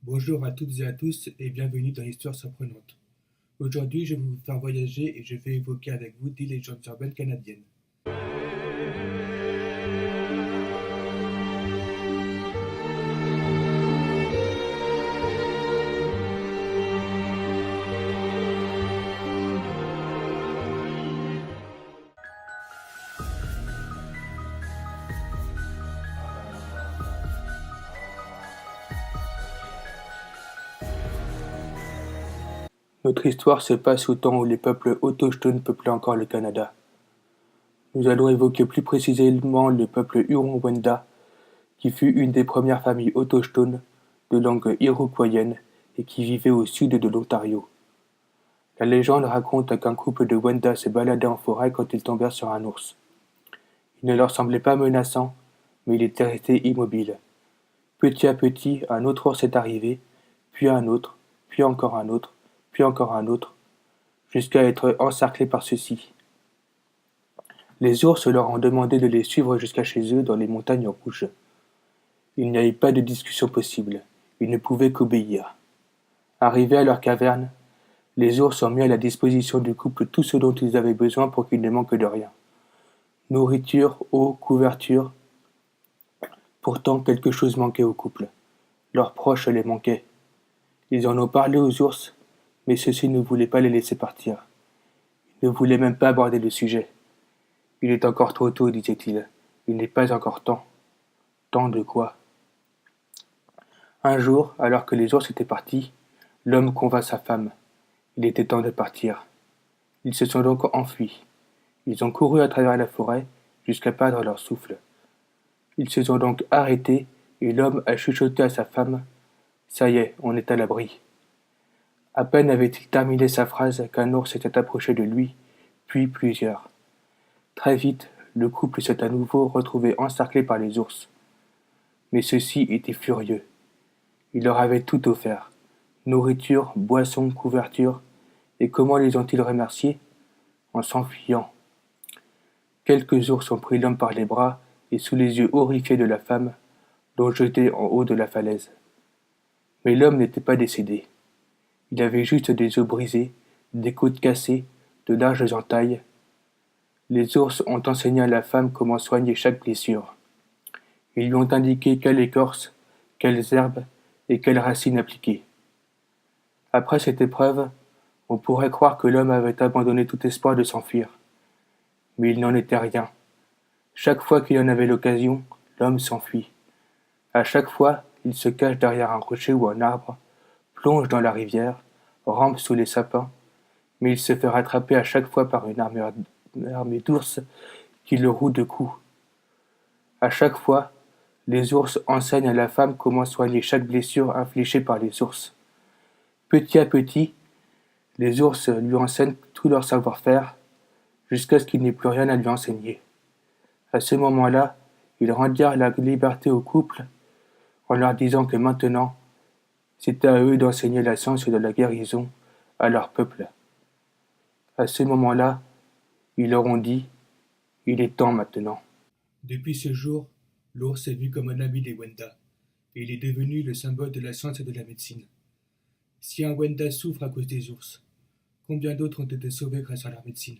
Bonjour à toutes et à tous et bienvenue dans l'Histoire surprenante. Aujourd'hui, je vais vous faire voyager et je vais évoquer avec vous 10 légendes urbaines canadiennes. Notre histoire se passe au temps où les peuples autochtones peuplaient encore le Canada. Nous allons évoquer plus précisément le peuple Huron-Wendat, qui fut une des premières familles autochtones de langue iroquoienne et qui vivait au sud de l'Ontario. La légende raconte qu'un couple de Wendat se baladait en forêt quand ils tombèrent sur un ours. Il ne leur semblait pas menaçant, mais il était resté immobile. Petit à petit, un autre ours est arrivé, puis un autre, puis encore un autre, puis encore un autre, jusqu'à être encerclés par ceux-ci. Les ours leur ont demandé de les suivre jusqu'à chez eux dans les montagnes rouges. Il n'y avait pas de discussion possible, ils ne pouvaient qu'obéir. Arrivés à leur caverne, les ours ont mis à la disposition du couple tout ce dont ils avaient besoin pour qu'ils ne manquent de rien. Nourriture, eau, couverture. Pourtant, quelque chose manquait au couple. Leurs proches les manquaient. Ils en ont parlé aux ours, mais ceux-ci ne voulaient pas les laisser partir. Ils ne voulaient même pas aborder le sujet. Il est encore trop tôt, disait-il. Il n'est pas encore temps. Temps de quoi? Un jour, alors que les ours étaient partis, l'homme convainc sa femme. Il était temps de partir. Ils se sont donc enfuis. Ils ont couru à travers la forêt jusqu'à perdre leur souffle. Ils se sont donc arrêtés et l'homme a chuchoté à sa femme. Ça y est, on est à l'abri. À peine avait-il terminé sa phrase qu'un ours s'était approché de lui, puis plusieurs. Très vite, le couple s'est à nouveau retrouvé encerclé par les ours. Mais ceux-ci étaient furieux. Ils leur avaient tout offert. Nourriture, boissons, couverture. Et comment les ont-ils remerciés? En s'enfuyant. Quelques ours ont pris l'homme par les bras et sous les yeux horrifiés de la femme, l'ont jeté en haut de la falaise. Mais l'homme n'était pas décédé. Il avait juste des os brisés, des côtes cassées, de larges entailles. Les ours ont enseigné à la femme comment soigner chaque blessure. Ils lui ont indiqué quelle écorce, quelles herbes et quelles racines appliquer. Après cette épreuve, on pourrait croire que l'homme avait abandonné tout espoir de s'enfuir. Mais il n'en était rien. Chaque fois qu'il en avait l'occasion, l'homme s'enfuit. À chaque fois, il se cache derrière un rocher ou un arbre, plonge dans la rivière, rampe sous les sapins, mais il se fait rattraper à chaque fois par une armée d'ours qui le roue de coups. À chaque fois, les ours enseignent à la femme comment soigner chaque blessure infligée par les ours. Petit à petit, les ours lui enseignent tout leur savoir-faire, jusqu'à ce qu'il n'ait plus rien à lui enseigner. À ce moment-là, ils rendirent la liberté au couple en leur disant que maintenant, c'était à eux d'enseigner la science de la guérison à leur peuple. À ce moment-là, ils leur ont dit, il est temps maintenant. Depuis ce jour, l'ours est vu comme un ami des Wendat, et il est devenu le symbole de la science et de la médecine. Si un Wenda souffre à cause des ours, combien d'autres ont été sauvés grâce à leur médecine?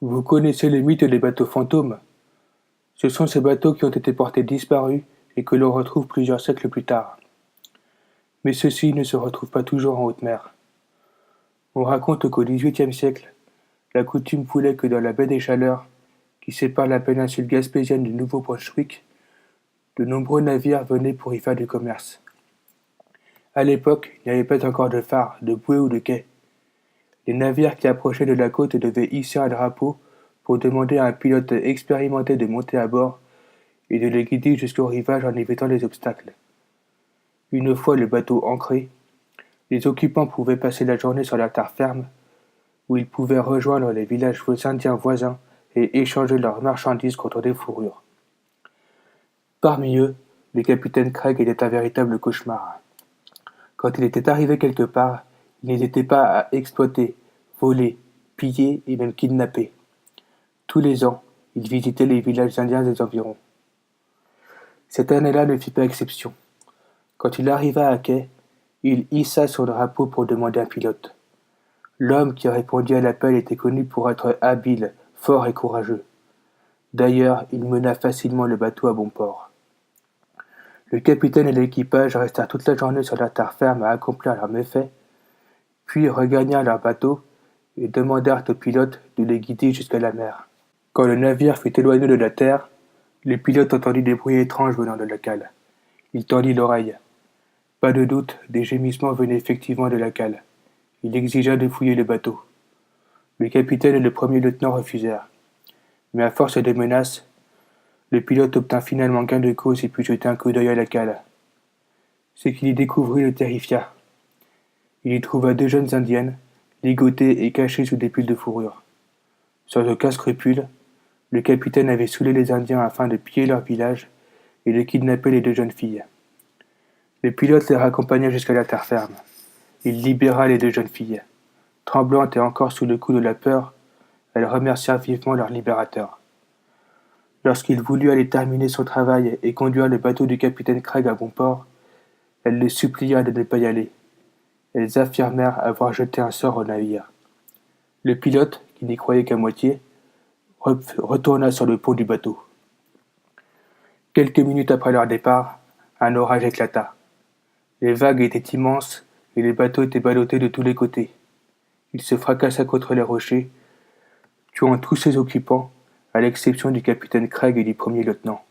Vous connaissez le mythe des bateaux fantômes? Ce sont ces bateaux qui ont été portés disparus et que l'on retrouve plusieurs siècles plus tard. Mais ceux-ci ne se retrouvent pas toujours en haute mer. On raconte qu'au XVIIIe siècle, la coutume voulait que dans la baie des Chaleurs, qui sépare la péninsule gaspésienne du Nouveau-Brunswick, de nombreux navires venaient pour y faire du commerce. À l'époque, il n'y avait pas encore de phare, de bouée ou de quai. Les navires qui approchaient de la côte devaient hisser un drapeau pour demander à un pilote expérimenté de monter à bord et de les guider jusqu'au rivage en évitant les obstacles. Une fois le bateau ancré, les occupants pouvaient passer la journée sur la terre ferme, où ils pouvaient rejoindre les villages indiens voisins et échanger leurs marchandises contre des fourrures. Parmi eux, le capitaine Craig était un véritable cauchemar. Quand il était arrivé quelque part, il n'hésitait pas à exploiter, volés, pillés et même kidnappés. Tous les ans, il visitait les villages indiens des environs. Cette année-là ne fit pas exception. Quand il arriva à quai, il hissa son drapeau pour demander un pilote. L'homme qui répondit à l'appel était connu pour être habile, fort et courageux. D'ailleurs, il mena facilement le bateau à bon port. Le capitaine et l'équipage restèrent toute la journée sur la terre ferme à accomplir leurs méfaits, puis regagnèrent leur bateau et demandèrent au pilote de les guider jusqu'à la mer. Quand le navire fut éloigné de la terre, le pilote entendit des bruits étranges venant de la cale. Il tendit l'oreille. Pas de doute, des gémissements venaient effectivement de la cale. Il exigea de fouiller le bateau. Le capitaine et le premier lieutenant refusèrent. Mais à force de menaces, le pilote obtint finalement gain de cause et put jeter un coup d'œil à la cale. Ce qu'il y découvrit le terrifia. Il y trouva 2 jeunes indiennes, ligotées et cachées sous des piles de fourrure. Sans aucun scrupule, le capitaine avait saoulé les Indiens afin de piller leur village et de kidnapper les 2 jeunes filles. Le pilote les raccompagna jusqu'à la terre ferme. Il libéra les 2 jeunes filles. Tremblantes et encore sous le coup de la peur, elles remercièrent vivement leur libérateur. Lorsqu'il voulut aller terminer son travail et conduire le bateau du capitaine Craig à bon port, elles le supplièrent de ne pas y aller. Elles affirmèrent avoir jeté un sort au navire. Le pilote, qui n'y croyait qu'à moitié, retourna sur le pont du bateau. Quelques minutes après leur départ, un orage éclata. Les vagues étaient immenses et les bateaux étaient ballottés de tous les côtés. Il se fracassa contre les rochers, tuant tous ses occupants, à l'exception du capitaine Craig et du premier lieutenant.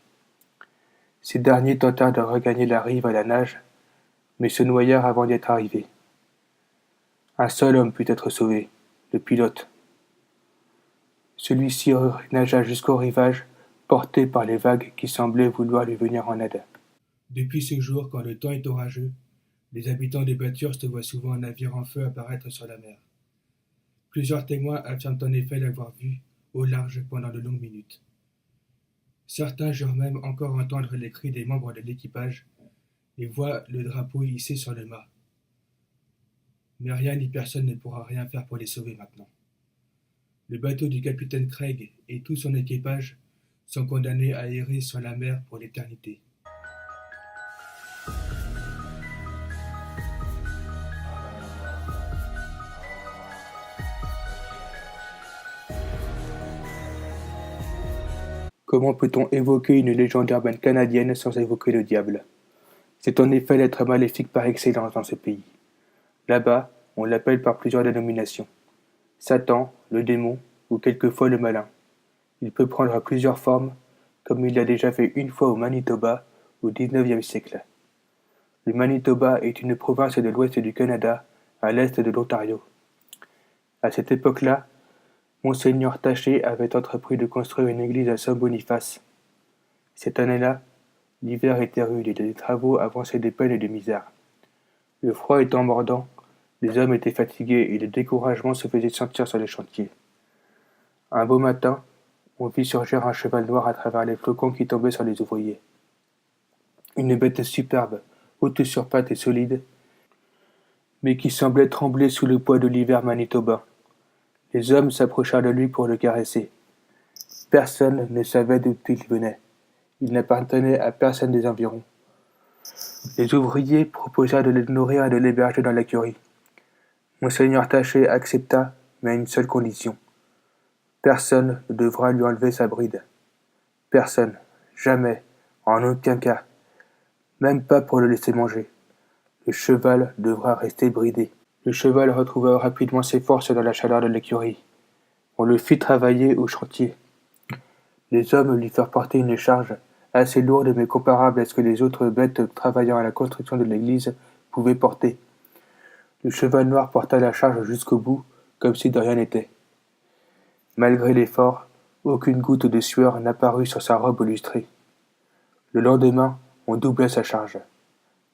Ces derniers tentèrent de regagner la rive à la nage, mais se noyèrent avant d'y être arrivés. Un seul homme put être sauvé, le pilote. Celui-ci nagea jusqu'au rivage, porté par les vagues qui semblaient vouloir lui venir en aide. Depuis ce jour, quand le temps est orageux, les habitants de Bathurst voient souvent un navire en feu apparaître sur la mer. Plusieurs témoins affirment en effet l'avoir vu au large pendant de longues minutes. Certains jurent même encore entendre les cris des membres de l'équipage et voient le drapeau hissé sur le mât. Mais rien ni personne ne pourra rien faire pour les sauver maintenant. Le bateau du capitaine Craig et tout son équipage sont condamnés à errer sur la mer pour l'éternité. Comment peut-on évoquer une légende urbaine canadienne sans évoquer le diable? C'est en effet l'être maléfique par excellence dans ce pays. Là-bas, on l'appelle par plusieurs dénominations. Satan, le démon, ou quelquefois le malin. Il peut prendre plusieurs formes, comme il l'a déjà fait une fois au Manitoba, au XIXe siècle. Le Manitoba est une province de l'ouest du Canada, à l'est de l'Ontario. À cette époque-là, Monseigneur Taché avait entrepris de construire une église à Saint-Boniface. Cette année-là, l'hiver était rude et les travaux avançaient de peine et de misère. Le froid étant mordant, les hommes étaient fatigués et le découragement se faisait sentir sur les chantiers. Un beau matin, on vit surgir un cheval noir à travers les flocons qui tombaient sur les ouvriers. Une bête superbe, haute sur pattes et solide, mais qui semblait trembler sous le poids de l'hiver manitobain. Les hommes s'approchèrent de lui pour le caresser. Personne ne savait d'où il venait. Il n'appartenait à personne des environs. Les ouvriers proposèrent de le nourrir et de l'héberger dans l'écurie. Monseigneur Taché accepta, mais à une seule condition. Personne ne devra lui enlever sa bride. Personne, jamais, en aucun cas, même pas pour le laisser manger. Le cheval devra rester bridé. Le cheval retrouva rapidement ses forces dans la chaleur de l'écurie. On le fit travailler au chantier. Les hommes lui firent porter une charge assez lourde mais comparable à ce que les autres bêtes travaillant à la construction de l'église pouvaient porter. Le cheval noir porta la charge jusqu'au bout, comme si de rien n'était. Malgré l'effort, aucune goutte de sueur n'apparut sur sa robe lustrée. Le lendemain, on doubla sa charge.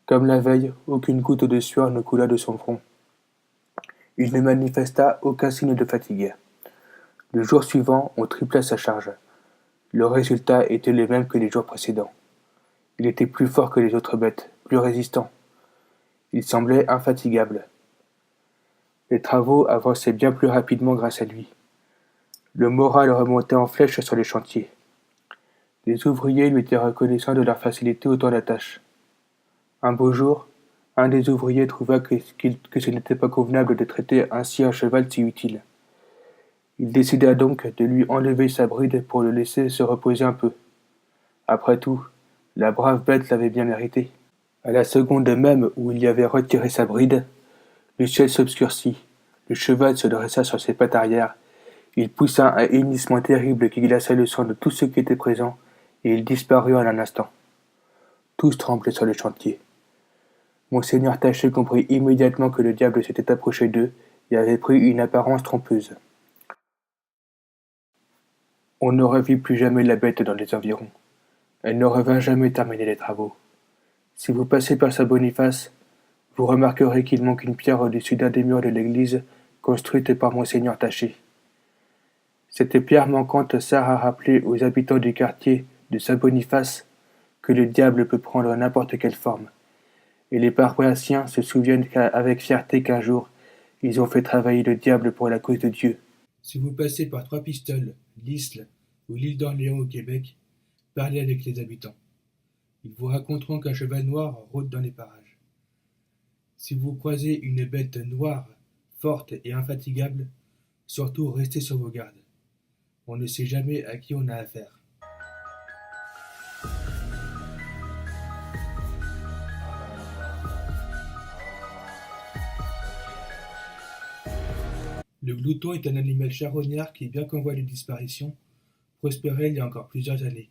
Comme la veille, aucune goutte de sueur ne coula de son front. Il ne manifesta aucun signe de fatigue. Le jour suivant, on tripla sa charge. Le résultat était le même que les jours précédents. Il était plus fort que les autres bêtes, plus résistant. Il semblait infatigable. Les travaux avançaient bien plus rapidement grâce à lui. Le moral remontait en flèche sur les chantiers. Les ouvriers lui étaient reconnaissants de leur facilité au temps la tâche. Un beau jour, un des ouvriers trouva que ce n'était pas convenable de traiter ainsi un cheval si utile. Il décida donc de lui enlever sa bride pour le laisser se reposer un peu. Après tout, la brave bête l'avait bien mérité. À la seconde même où il y avait retiré sa bride, le ciel s'obscurcit, le cheval se dressa sur ses pattes arrière, il poussa un hennissement terrible qui glaça le sang de tous ceux qui étaient présents, et il disparut en un instant. Tous tremblaient sur le chantier. Monseigneur Taché comprit immédiatement que le diable s'était approché d'eux et avait pris une apparence trompeuse. On ne revit plus jamais la bête dans les environs. Elle ne revint jamais terminer les travaux. Si vous passez par Saint-Boniface, vous remarquerez qu'il manque une pierre au-dessus d'un des murs de l'église construite par Monseigneur Taché. Cette pierre manquante sert à rappeler aux habitants du quartier de Saint-Boniface que le diable peut prendre n'importe quelle forme, et les paroissiens se souviennent avec fierté qu'un jour, ils ont fait travailler le diable pour la cause de Dieu. Si vous passez par Trois-Pistoles, l'Isle ou l'île d'Orléans au Québec, parlez avec les habitants. Ils vous raconteront qu'un cheval noir rôde dans les parages. Si vous croisez une bête noire, forte et infatigable, surtout restez sur vos gardes. On ne sait jamais à qui on a affaire. Le glouton est un animal charognard qui, bien qu'en voie de disparition, prospérait il y a encore plusieurs années.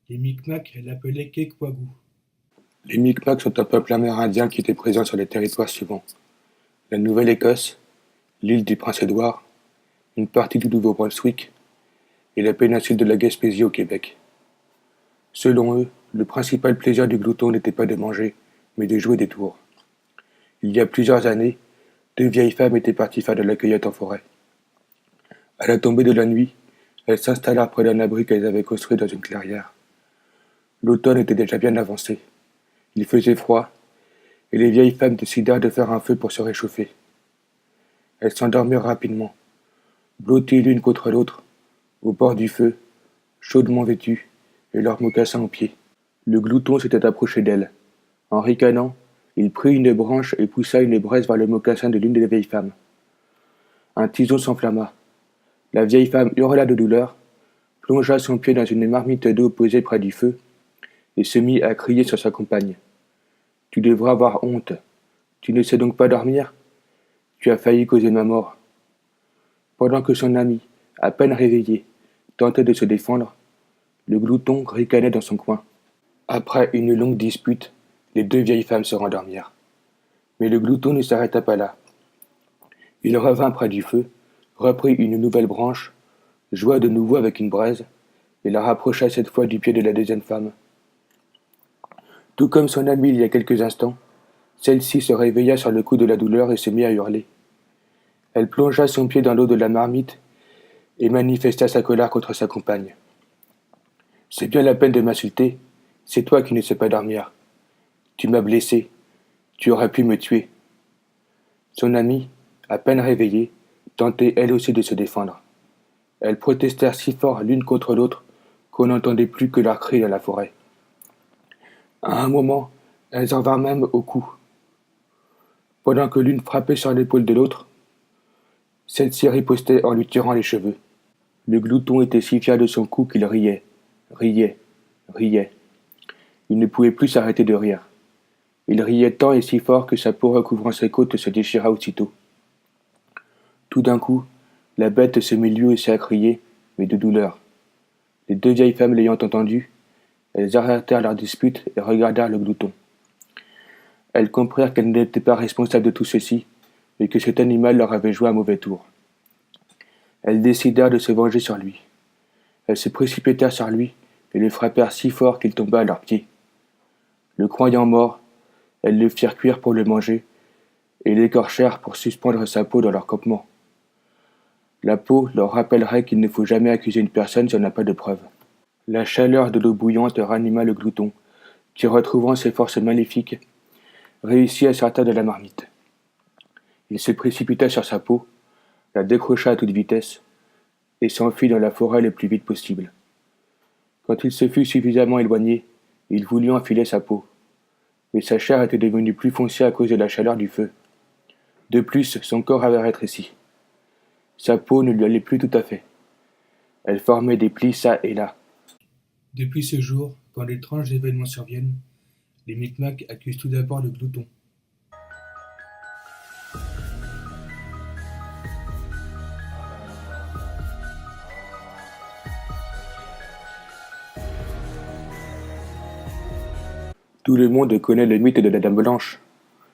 Les Micmacs l'appelaient Kekwagu. Les Micmacs sont un peuple amérindien qui était présent sur les territoires suivants: la Nouvelle-Écosse, l'île du Prince-Édouard, une partie du Nouveau-Brunswick et la péninsule de la Gaspésie au Québec. Selon eux, le principal plaisir du glouton n'était pas de manger, mais de jouer des tours. Il y a plusieurs années, deux vieilles femmes étaient parties faire de la cueillette en forêt. À la tombée de la nuit, elles s'installèrent près d'un abri qu'elles avaient construit dans une clairière. L'automne était déjà bien avancé. Il faisait froid, et les vieilles femmes décidèrent de faire un feu pour se réchauffer. Elles s'endormirent rapidement, blotties l'une contre l'autre, au bord du feu, chaudement vêtues, et leurs mocassins aux pieds. Le glouton s'était approché d'elles. En ricanant, il prit une branche et poussa une braise vers le mocassin de l'une des vieilles femmes. Un tison s'enflamma. La vieille femme hurla de douleur, plongea son pied dans une marmite d'eau posée près du feu, et se mit à crier sur sa compagne. « Tu devrais avoir honte. Tu ne sais donc pas dormir? Tu as failli causer ma mort. » Pendant que son ami, à peine réveillé, tentait de se défendre, le glouton ricanait dans son coin. Après une longue dispute, les deux vieilles femmes se rendormirent. Mais le glouton ne s'arrêta pas là. Il revint près du feu, reprit une nouvelle branche, joua de nouveau avec une braise, et la rapprocha cette fois du pied de la deuxième femme. Tout comme son ami il y a quelques instants, celle-ci se réveilla sur le coup de la douleur et se mit à hurler. Elle plongea son pied dans l'eau de la marmite et manifesta sa colère contre sa compagne. « C'est bien la peine de m'insulter, c'est toi qui ne sais pas dormir. Tu m'as blessé, tu aurais pu me tuer. » Son amie, à peine réveillée, tentait elle aussi de se défendre. Elles protestèrent si fort l'une contre l'autre qu'on n'entendait plus que leurs cris dans la forêt. À un moment, elles en vinrent même au cou. Pendant que l'une frappait sur l'épaule de l'autre, celle-ci ripostait en lui tirant les cheveux. Le glouton était si fier de son coup qu'il riait, riait, riait. Il ne pouvait plus s'arrêter de rire. Il riait tant et si fort que sa peau recouvrant ses côtes se déchira aussitôt. Tout d'un coup, la bête se mit lui aussi à crier, mais de douleur. Les deux vieilles femmes l'ayant entendu, elles arrêtèrent leur dispute et regardèrent le glouton. Elles comprirent qu'elles n'étaient pas responsables de tout ceci, mais que cet animal leur avait joué un mauvais tour. Elles décidèrent de se venger sur lui. Elles se précipitèrent sur lui et le frappèrent si fort qu'il tomba à leurs pieds. Le croyant mort, elles le firent cuire pour le manger et l'écorchèrent pour suspendre sa peau dans leur campement. La peau leur rappellerait qu'il ne faut jamais accuser une personne si on n'a pas de preuves. La chaleur de l'eau bouillante ranima le glouton, qui, retrouvant ses forces maléfiques, réussit à sortir de la marmite. Il se précipita sur sa peau, la décrocha à toute vitesse, et s'enfuit dans la forêt le plus vite possible. Quand il se fut suffisamment éloigné, il voulut enfiler sa peau, mais sa chair était devenue plus foncée à cause de la chaleur du feu. De plus, son corps avait rétréci. Sa peau ne lui allait plus tout à fait. Elle formait des plis çà et là. Depuis ce jour, quand d'étranges événements surviennent, les Micmacs accusent tout d'abord le glouton. Tout le monde connaît le mythe de la Dame Blanche.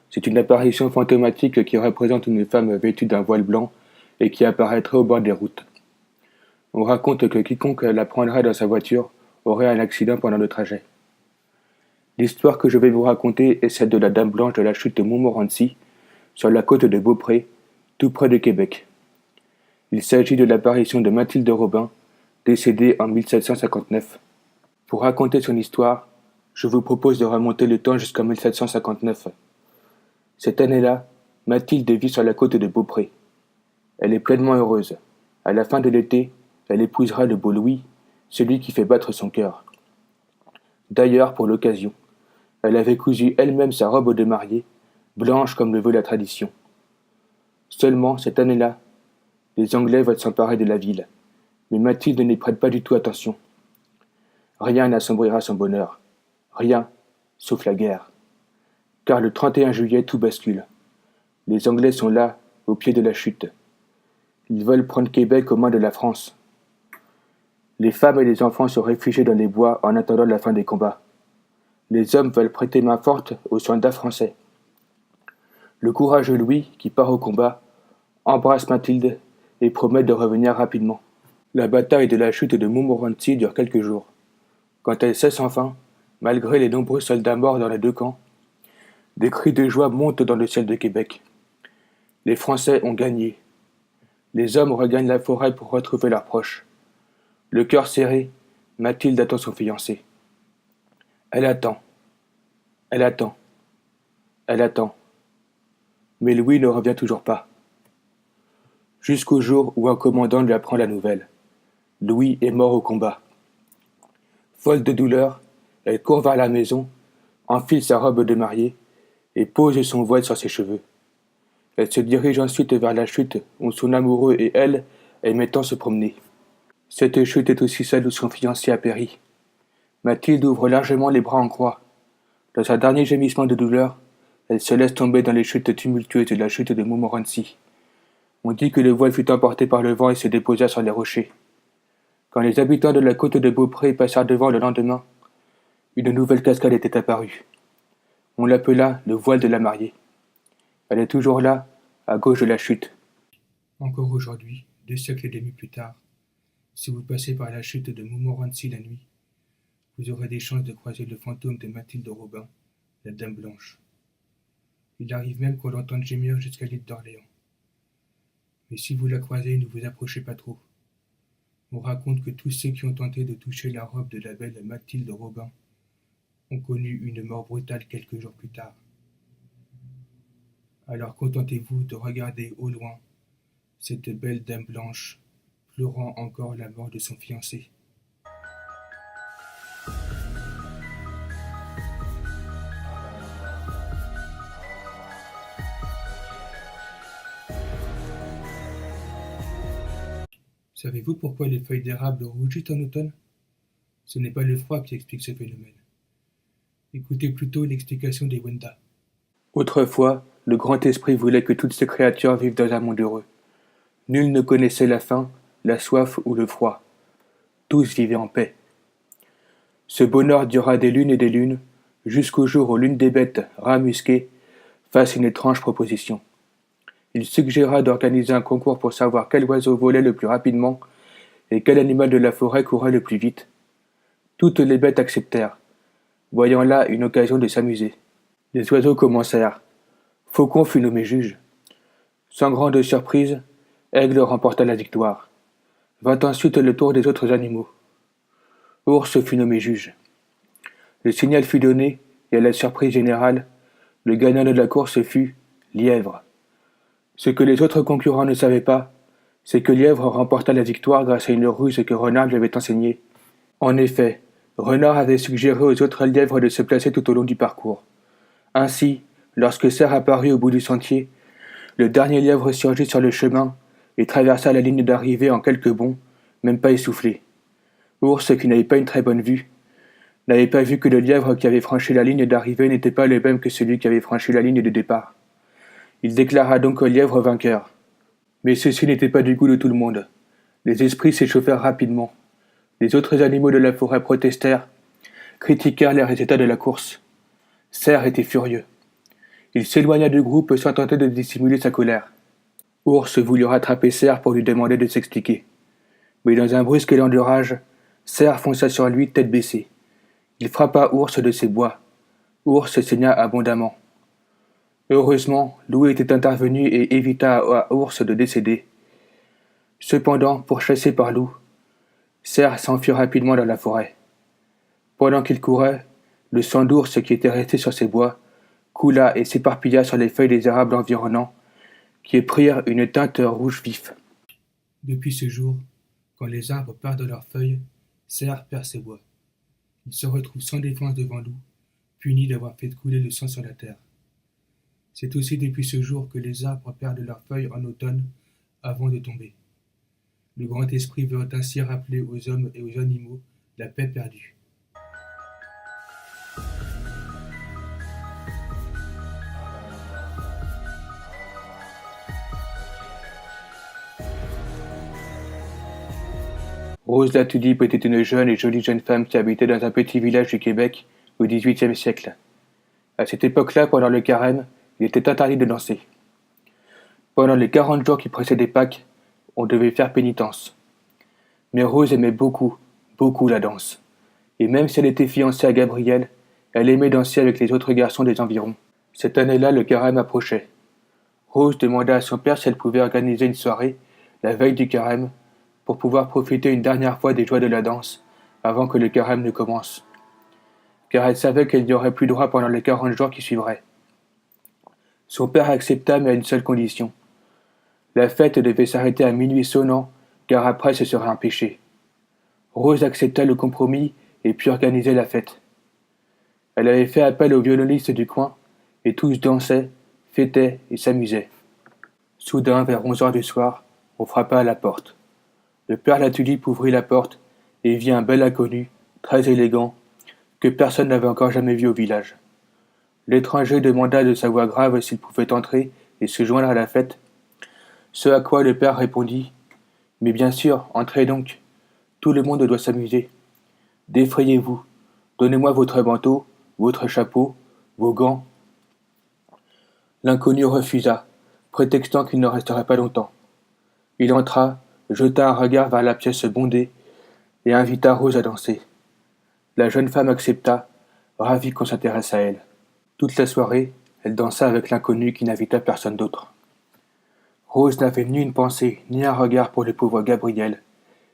C'est une apparition fantomatique qui représente une femme vêtue d'un voile blanc et qui apparaîtrait au bord des routes. On raconte que quiconque la prendrait dans sa voiture aurait un accident pendant le trajet. L'histoire que je vais vous raconter est celle de la Dame Blanche de la chute de Montmorency, sur la côte de Beaupré, tout près de Québec. Il s'agit de l'apparition de Mathilde Robin, décédée en 1759. Pour raconter son histoire, je vous propose de remonter le temps jusqu'en 1759. Cette année-là, Mathilde vit sur la côte de Beaupré. Elle est pleinement heureuse. À la fin de l'été, elle épousera le beau Louis, celui qui fait battre son cœur. D'ailleurs, pour l'occasion, elle avait cousu elle-même sa robe de mariée, blanche comme le veut la tradition. Seulement, cette année-là, les Anglais veulent s'emparer de la ville, mais Mathilde n'y prête pas du tout attention. Rien n'assombrira son bonheur. Rien, sauf la guerre. Car le 31 juillet, tout bascule. Les Anglais sont là, au pied de la chute. Ils veulent prendre Québec aux mains de la France. Les femmes et les enfants sont réfugiés dans les bois en attendant la fin des combats. Les hommes veulent prêter main forte aux soldats français. Le courageux Louis, qui part au combat, embrasse Mathilde et promet de revenir rapidement. La bataille de la chute de Montmorency dure quelques jours. Quand elle cesse enfin, malgré les nombreux soldats morts dans les deux camps, des cris de joie montent dans le ciel de Québec. Les Français ont gagné. Les hommes regagnent la forêt pour retrouver leurs proches. Le cœur serré, Mathilde attend son fiancé. Elle attend. Elle attend. Elle attend. Mais Louis ne revient toujours pas. Jusqu'au jour où un commandant lui apprend la nouvelle. Louis est mort au combat. Folle de douleur, elle court vers la maison, enfile sa robe de mariée et pose son voile sur ses cheveux. Elle se dirige ensuite vers la chute où son amoureux et elle aimaient tant se promener. Cette chute est aussi celle où son fiancé a péri. Mathilde ouvre largement les bras en croix. Dans un dernier gémissement de douleur, elle se laisse tomber dans les chutes tumultueuses de la chute de Montmorency. On dit que le voile fut emporté par le vent et se déposa sur les rochers. Quand les habitants de la côte de Beaupré passèrent devant le lendemain, une nouvelle cascade était apparue. On l'appela le voile de la mariée. Elle est toujours là, à gauche de la chute. Encore aujourd'hui, 2 siècles et demi plus tard, si vous passez par la chute de Montmorency la nuit, vous aurez des chances de croiser le fantôme de Mathilde Robin, la Dame Blanche. Il arrive même qu'on l'entende gémir jusqu'à l'île d'Orléans. Mais si vous la croisez, ne vous approchez pas trop. On raconte que tous ceux qui ont tenté de toucher la robe de la belle Mathilde Robin ont connu une mort brutale quelques jours plus tard. Alors contentez-vous de regarder au loin cette belle Dame Blanche pleurant encore la mort de son fiancé. Savez-vous pourquoi les feuilles d'érable rougissent en automne? Ce n'est pas le froid qui explique ce phénomène. Écoutez plutôt l'explication des Wendat. Autrefois, le grand esprit voulait que toutes ces créatures vivent dans un monde heureux. Nul ne connaissait la faim, la soif ou le froid. Tous vivaient en paix. Ce bonheur dura des lunes et des lunes, jusqu'au jour où l'une des bêtes, rat musqué, fasse une étrange proposition. Il suggéra d'organiser un concours pour savoir quel oiseau volait le plus rapidement et quel animal de la forêt courait le plus vite. Toutes les bêtes acceptèrent, voyant là une occasion de s'amuser. Les oiseaux commencèrent. Faucon fut nommé juge. Sans grande surprise, Aigle remporta la victoire. Vint ensuite le tour des autres animaux. Ours fut nommé juge. Le signal fut donné, et à la surprise générale, le gagnant de la course fut Lièvre. Ce que les autres concurrents ne savaient pas, c'est que Lièvre remporta la victoire grâce à une ruse que Renard lui avait enseignée. En effet, Renard avait suggéré aux autres lièvres de se placer tout au long du parcours. Ainsi, lorsque Cerf apparut au bout du sentier, le dernier lièvre surgit sur le chemin et traversa la ligne d'arrivée en quelques bonds, même pas essoufflé. Ours, qui n'avait pas une très bonne vue, n'avait pas vu que le lièvre qui avait franchi la ligne d'arrivée n'était pas le même que celui qui avait franchi la ligne de départ. Il déclara donc au lièvre vainqueur. Mais ceci n'était pas du goût de tout le monde. Les esprits s'échauffèrent rapidement. Les autres animaux de la forêt protestèrent, critiquèrent les résultats de la course. Cerf était furieux. Il s'éloigna du groupe sans tenter de dissimuler sa colère. Ours voulut rattraper Cerf pour lui demander de s'expliquer. Mais dans un brusque élan de rage, Cerf fonça sur lui tête baissée. Il frappa Ours de ses bois. Ours saigna abondamment. Heureusement, Loup était intervenu et évita à Ours de décéder. Cependant, pourchassé par Loup, Cerf s'enfuit rapidement dans la forêt. Pendant qu'il courait, le sang d'ours qui était resté sur ses bois coula et s'éparpilla sur les feuilles des érables environnants, qui prirent une teinte rouge vif. Depuis ce jour, quand les arbres perdent leurs feuilles, Cerf perd ses bois. Il se retrouve sans défense devant Loup, puni d'avoir fait couler le sang sur la terre. C'est aussi depuis ce jour que les arbres perdent leurs feuilles en automne avant de tomber. Le grand esprit veut ainsi rappeler aux hommes et aux animaux la paix perdue. Rose la Tulipe était une jeune et jolie jeune femme qui habitait dans un petit village du Québec au XVIIIe siècle. À cette époque-là, pendant le carême, il était interdit de danser. Pendant les 40 jours qui précédaient Pâques, on devait faire pénitence. Mais Rose aimait beaucoup, beaucoup la danse. Et même si elle était fiancée à Gabriel, elle aimait danser avec les autres garçons des environs. Cette année-là, le carême approchait. Rose demanda à son père si elle pouvait organiser une soirée, la veille du carême, pour pouvoir profiter une dernière fois des joies de la danse, avant que le carême ne commence. Car elle savait qu'elle n'y aurait plus droit pendant les 40 jours qui suivraient. Son père accepta, mais à une seule condition. La fête devait s'arrêter à minuit sonnant, car après ce serait un péché. Rose accepta le compromis et put organiser la fête. Elle avait fait appel aux violonistes du coin, et tous dansaient, fêtaient et s'amusaient. Soudain, vers 11 heures du soir, on frappa à la porte. Le père La Tulipe ouvrit la porte et vit un bel inconnu, très élégant, que personne n'avait encore jamais vu au village. L'étranger demanda de sa voix grave s'il pouvait entrer et se joindre à la fête, ce à quoi le père répondit « Mais bien sûr, entrez donc, tout le monde doit s'amuser. Défrayez-vous, donnez-moi votre manteau, votre chapeau, vos gants. » L'inconnu refusa, prétextant qu'il ne resterait pas longtemps. Il entra, jeta un regard vers la pièce bondée et invita Rose à danser. La jeune femme accepta, ravie qu'on s'intéresse à elle. Toute la soirée, elle dansa avec l'inconnu qui n'invita personne d'autre. Rose n'avait ni une pensée, ni un regard pour le pauvre Gabriel,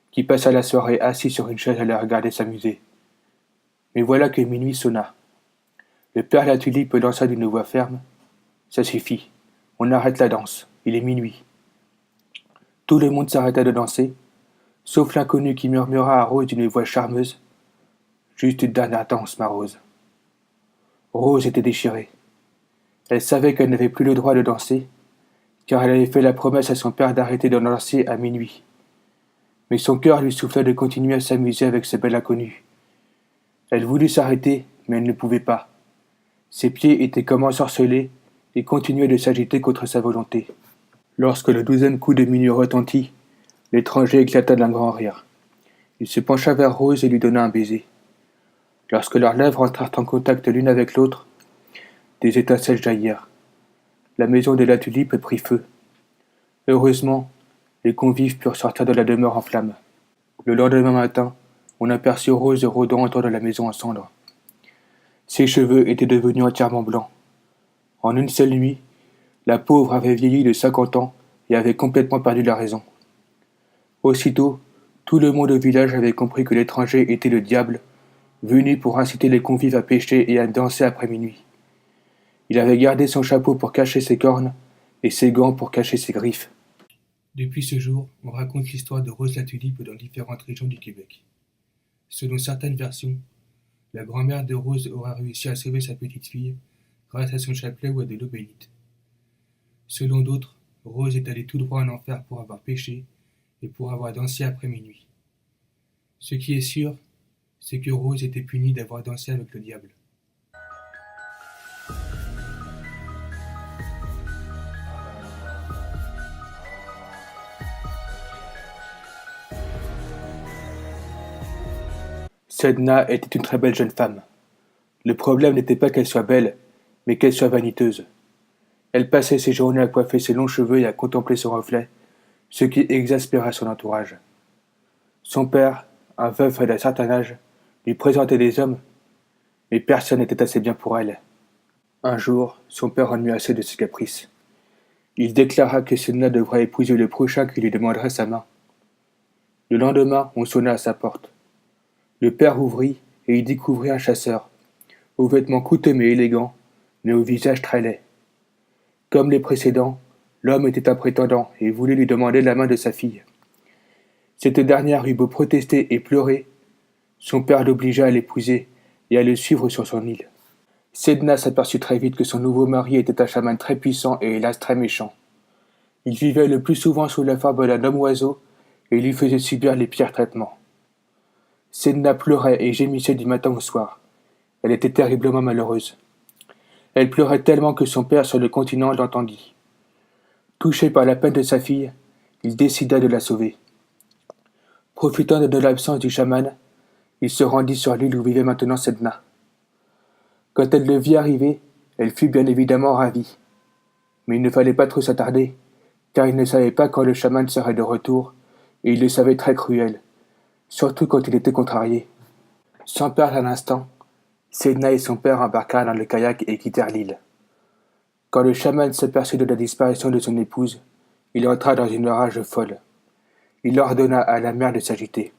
qui passa la soirée assis sur une chaise à la regarder s'amuser. Mais voilà que minuit sonna. Le père La Tulipe lança d'une voix ferme. « Ça suffit, on arrête la danse, il est minuit. » Tout le monde s'arrêta de danser, sauf l'inconnu qui murmura à Rose d'une voix charmeuse. « Juste une dernière danse, ma Rose. » Rose était déchirée. Elle savait qu'elle n'avait plus le droit de danser, car elle avait fait la promesse à son père d'arrêter de danser à minuit. Mais son cœur lui souffla de continuer à s'amuser avec ce bel inconnu. Elle voulut s'arrêter, mais elle ne pouvait pas. Ses pieds étaient comme ensorcelés et continuaient de s'agiter contre sa volonté. Lorsque le 12e coup de minuit retentit, l'étranger éclata d'un grand rire. Il se pencha vers Rose et lui donna un baiser. Lorsque leurs lèvres entrèrent en contact l'une avec l'autre, des étincelles jaillirent. La maison de La Tulipe prit feu. Heureusement, les convives purent sortir de la demeure en flammes. Le lendemain matin, on aperçut Rose rôdant autour de la maison en cendres. Ses cheveux étaient devenus entièrement blancs. En une seule nuit, la pauvre avait vieilli de 50 ans et avait complètement perdu la raison. Aussitôt, tout le monde au village avait compris que l'étranger était le diable, venu pour inciter les convives à pêcher et à danser après minuit. Il avait gardé son chapeau pour cacher ses cornes, et ses gants pour cacher ses griffes. Depuis ce jour, on raconte l'histoire de Rose la Tulipe dans différentes régions du Québec. Selon certaines versions, la grand-mère de Rose aura réussi à sauver sa petite fille grâce à son chapelet ou à de l'eau bénite. Selon d'autres, Rose est allée tout droit en enfer pour avoir péché et pour avoir dansé après minuit. Ce qui est sûr, c'est que Rose était punie d'avoir dansé avec le diable. Sedna était une très belle jeune femme. Le problème n'était pas qu'elle soit belle, mais qu'elle soit vaniteuse. Elle passait ses journées à coiffer ses longs cheveux et à contempler son reflet, ce qui exaspéra son entourage. Son père, un veuf d'un certain âge, lui présentait des hommes, mais personne n'était assez bien pour elle. Un jour, son père en eut assez de ses caprices. Il déclara que Sedna devrait épouser le prochain qui lui demanderait sa main. Le lendemain, on sonna à sa porte. Le père ouvrit et y découvrit un chasseur, aux vêtements coûteux mais élégants, mais au visage très laid. Comme les précédents, l'homme était un prétendant et voulait lui demander la main de sa fille. Cette dernière eut beau protester et pleurer, son père l'obligea à l'épouser et à le suivre sur son île. Sedna s'aperçut très vite que son nouveau mari était un chaman très puissant et hélas très méchant. Il vivait le plus souvent sous la forme d'un homme-oiseau et lui faisait subir les pires traitements. Sedna pleurait et gémissait du matin au soir. Elle était terriblement malheureuse. Elle pleurait tellement que son père sur le continent l'entendit. Touché par la peine de sa fille, il décida de la sauver. Profitant de l'absence du chaman, il se rendit sur l'île où vivait maintenant Sedna. Quand elle le vit arriver, elle fut bien évidemment ravie. Mais il ne fallait pas trop s'attarder, car il ne savait pas quand le chaman serait de retour, et il le savait très cruel, surtout quand il était contrarié. Sans perdre un instant, Sedna et son père embarquèrent dans le kayak et quittèrent l'île. Quand le chaman s'aperçut de la disparition de son épouse, il entra dans une rage folle. Il ordonna à la mer de s'agiter.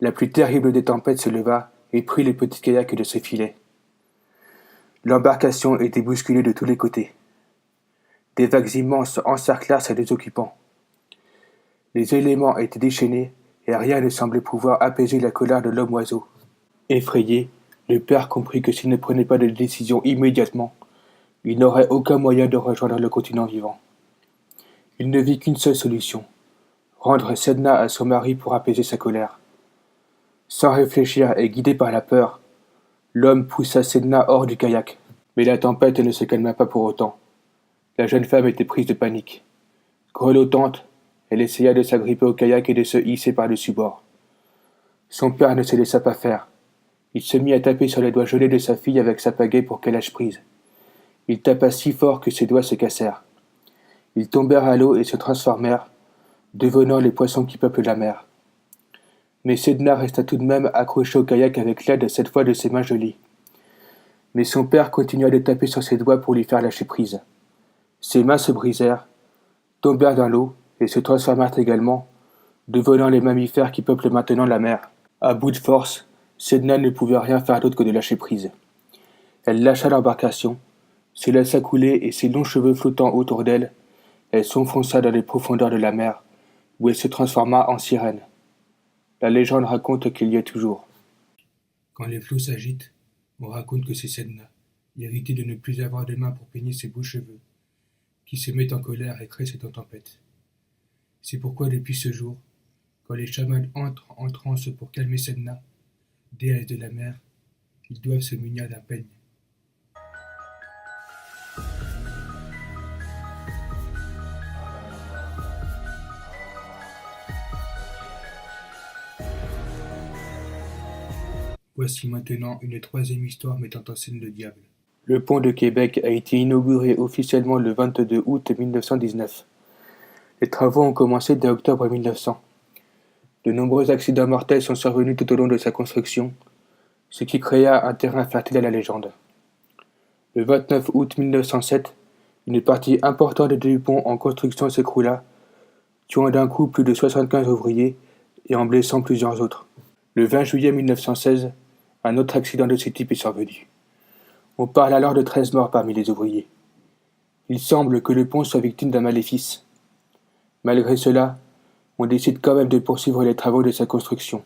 La plus terrible des tempêtes se leva et prit le petit kayak de ses filets. L'embarcation était bousculée de tous les côtés. Des vagues immenses encerclèrent ses deux occupants. Les éléments étaient déchaînés et rien ne semblait pouvoir apaiser la colère de l'homme-oiseau. Effrayé, le père comprit que s'il ne prenait pas de décision immédiatement, il n'aurait aucun moyen de rejoindre le continent vivant. Il ne vit qu'une seule solution, rendre Sedna à son mari pour apaiser sa colère. Sans réfléchir et guidé par la peur, l'homme poussa Sedna hors du kayak. Mais la tempête ne se calma pas pour autant. La jeune femme était prise de panique. Grelottante, elle essaya de s'agripper au kayak et de se hisser par-dessus bord. Son père ne se laissa pas faire. Il se mit à taper sur les doigts gelés de sa fille avec sa pagaie pour qu'elle lâche prise. Il tapa si fort que ses doigts se cassèrent. Ils tombèrent à l'eau et se transformèrent, devenant les poissons qui peuplent la mer. Mais Sedna resta tout de même accroché au kayak avec l'aide cette fois de ses mains gelées. Mais son père continua de taper sur ses doigts pour lui faire lâcher prise. Ses mains se brisèrent, tombèrent dans l'eau et se transformèrent également, devenant les mammifères qui peuplent maintenant la mer. À bout de force, Sedna ne pouvait rien faire d'autre que de lâcher prise. Elle lâcha l'embarcation, se laissa couler et ses longs cheveux flottant autour d'elle, elle s'enfonça dans les profondeurs de la mer, où elle se transforma en sirène. La légende raconte qu'il y est toujours. Quand les flots s'agitent, on raconte que c'est Sedna, irritée de ne plus avoir de main pour peigner ses beaux cheveux, qui se met en colère et crée cette tempête. C'est pourquoi depuis ce jour, quand les chamans entrent en transe pour calmer Sedna, déesse de la mer, ils doivent se munir d'un peigne. Voici maintenant une troisième histoire mettant en scène le diable. Le pont de Québec a été inauguré officiellement le 22 août 1919. Les travaux ont commencé dès octobre 1900. De nombreux accidents mortels sont survenus tout au long de sa construction, ce qui créa un terrain fertile à la légende. Le 29 août 1907, une partie importante du pont en construction s'écroula, tuant d'un coup plus de 75 ouvriers et en blessant plusieurs autres. Le 20 juillet 1916, un autre accident de ce type est survenu. On parle alors de 13 morts parmi les ouvriers. Il semble que le pont soit victime d'un maléfice. Malgré cela, on décide quand même de poursuivre les travaux de sa construction,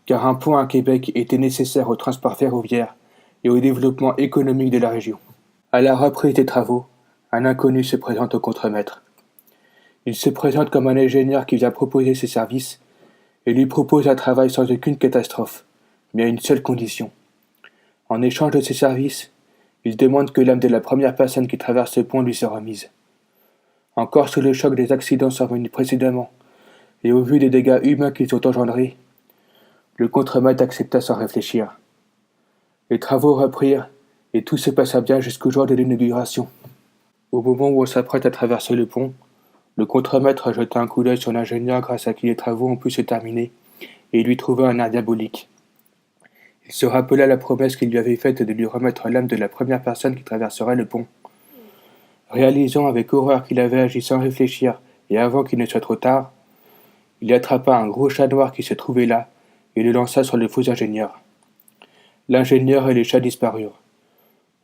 car un pont à Québec était nécessaire au transport ferroviaire et au développement économique de la région. À la reprise des travaux, un inconnu se présente au contremaître. Il se présente comme un ingénieur qui vient proposer ses services et lui propose un travail sans aucune catastrophe, mais à une seule condition. En échange de ses services, il demande que l'âme de la première personne qui traverse ce pont lui soit remise. Encore sous le choc des accidents survenus précédemment, et au vu des dégâts humains qu'ils ont engendrés, le contremaître accepta sans réfléchir. Les travaux reprirent, et tout se passa bien jusqu'au jour de l'inauguration. Au moment où on s'apprête à traverser le pont, le contremaître jeta un coup d'œil sur l'ingénieur grâce à qui les travaux ont pu se terminer, et lui trouva un air diabolique. Il se rappela la promesse qu'il lui avait faite de lui remettre l'âme de la première personne qui traverserait le pont. Réalisant avec horreur qu'il avait agi sans réfléchir et avant qu'il ne soit trop tard, il attrapa un gros chat noir qui se trouvait là et le lança sur le faux ingénieur. L'ingénieur et les chats disparurent.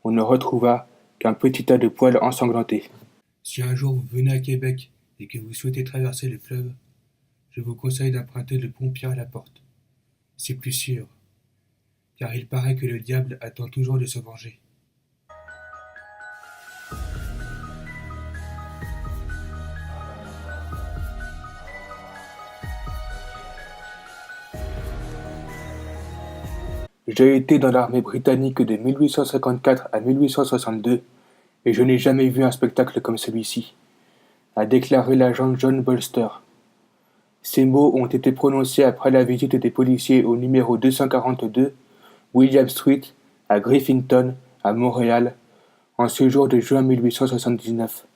On ne retrouva qu'un petit tas de poils ensanglantés. Si un jour vous venez à Québec et que vous souhaitez traverser le fleuve, je vous conseille d'emprunter le pont Pierre-Laporte. C'est plus sûr, car il paraît que le diable attend toujours de se venger. J'ai été dans l'armée britannique de 1854 à 1862 et je n'ai jamais vu un spectacle comme celui-ci, a déclaré l'agent John Bolster. Ces mots ont été prononcés après la visite des policiers au numéro 242, William Street, à Griffinton, à Montréal, en ce jour de juin 1879.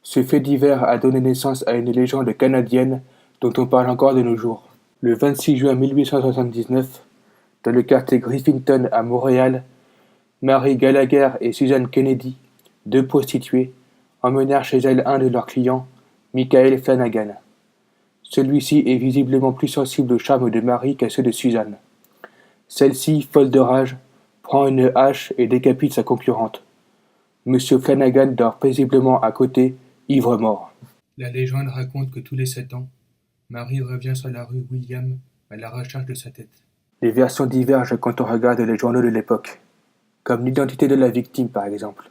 Ce fait divers a donné naissance à une légende canadienne dont on parle encore de nos jours. Le 26 juin 1879, dans le quartier Griffinton à Montréal, Mary Gallagher et Susan Kennedy, deux prostituées, emmenèrent chez elles un de leurs clients, Michael Flanagan. Celui-ci est visiblement plus sensible au charme de Mary qu'à ceux de Susan. Celle-ci, folle de rage, prend une hache et décapite sa concurrente. Monsieur Flanagan dort paisiblement à côté, ivre-mort. La légende raconte que tous les 7 ans, Mary revient sur la rue William à la recherche de sa tête. Les versions divergent quand on regarde les journaux de l'époque, comme l'identité de la victime par exemple.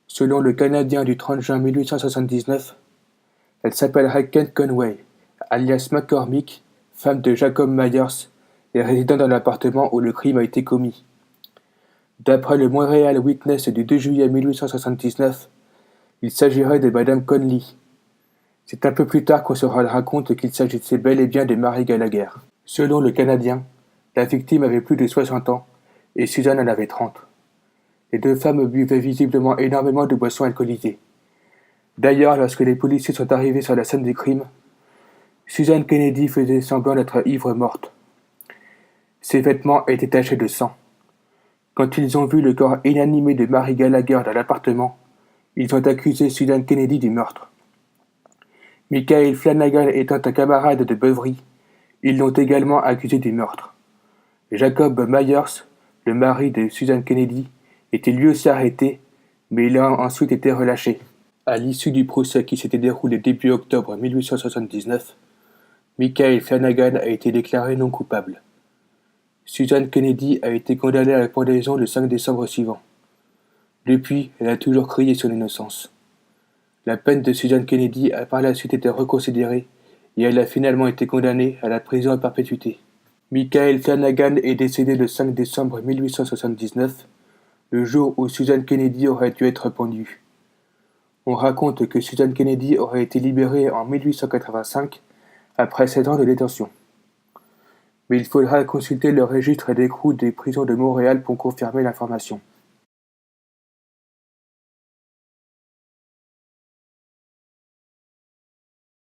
Selon le Canadien du 30 juin 1879, elle s'appellerait Kent Conway, alias McCormick, femme de Jacob Myers et résidant dans l'appartement où le crime a été commis. D'après le Montreal Witness du 2 juillet 1879, il s'agirait de Madame Conley. C'est un peu plus tard qu'on se rendra compte qu'il s'agissait bel et bien de Mary Gallagher. Selon le Canadien, la victime avait plus de 60 ans et Susan en avait 30. Les deux femmes buvaient visiblement énormément de boissons alcoolisées. D'ailleurs, lorsque les policiers sont arrivés sur la scène du crime, Susan Kennedy faisait semblant d'être ivre morte. Ses vêtements étaient tachés de sang. Quand ils ont vu le corps inanimé de Mary Gallagher dans l'appartement, ils ont accusé Susan Kennedy du meurtre. Michael Flanagan étant un camarade de beuverie, ils l'ont également accusé du meurtre. Jacob Myers, le mari de Susan Kennedy, était lui aussi arrêté, mais il a ensuite été relâché. À l'issue du procès qui s'était déroulé début octobre 1879, Michael Flanagan a été déclaré non coupable. Susan Kennedy a été condamnée à la pendaison le 5 décembre suivant. Depuis, elle a toujours crié son innocence. La peine de Susan Kennedy a par la suite été reconsidérée et elle a finalement été condamnée à la prison à perpétuité. Michael Flanagan est décédé le 5 décembre 1879, le jour où Susan Kennedy aurait dû être pendue. On raconte que Susan Kennedy aurait été libérée en 1885 après 7 ans de détention. Mais il faudra consulter le registre d'écrou des prisons de Montréal pour confirmer l'information.